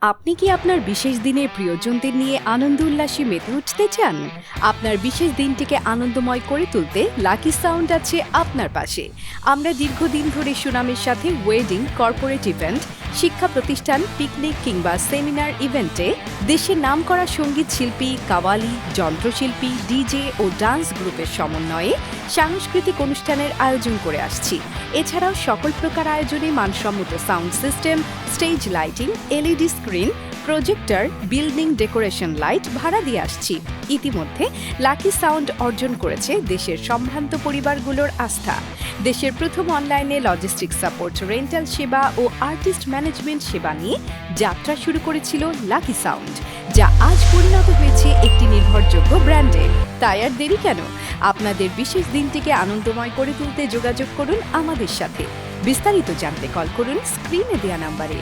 আপনি কি আপনার বিশেষ দিনে প্রিয়জনদের নিয়ে আনন্দ উল্লাসে মেতে উঠতে চান? আপনার বিশেষ দিনটিকে আনন্দময় করে তুলতে লাকি সাউন্ড আছে আপনার পাশে। আমরা দীর্ঘদিন ধরে সুনামের সাথে ওয়েডিং, কর্পোরেট ইভেন্ট, শিক্ষা প্রতিষ্ঠান, পিকনিক কিংবা সেমিনার ইভেন্টে দেশের নামকরা সঙ্গীত শিল্পী, কাওয়ালি, যন্ত্রশিল্পী, ডিজে ও ডান্স গ্রুপের সমন্বয়ে সাংস্কৃতিক অনুষ্ঠানের আয়োজন করে আসছি। এছাড়াও সকল প্রকার আয়োজনে মানসম্মত sound system, stage lighting, LED screen, projector, building decoration light ভাড়া দিয়ে আসছি। ইতিমধ্যে লাকি সাউন্ড অর্জন করেছে দেশের সম্ভ্রান্ত পরিবারগুলোর আস্থা। দেশের প্রথম অনলাইনে লজিস্টিক সাপোর্ট, রেন্টাল সেবা ও আর্টিস্ট ম্যানেজমেন্ট সেবা নিয়ে যাত্রা শুরু করেছিল লাকি সাউন্ড, যা আজ পরিণত হয়েছে একটি নির্ভরযোগ্য ব্র্যান্ডে। তাই আর দেরি কেন? আপনাদের বিশেষ দিনটিকে আনন্দময় করে তুলতে যোগাযোগ করুন আমাদের সাথে। বিস্তারিত জানতে কল করুন স্ক্রিনে দেওয়া নাম্বারে।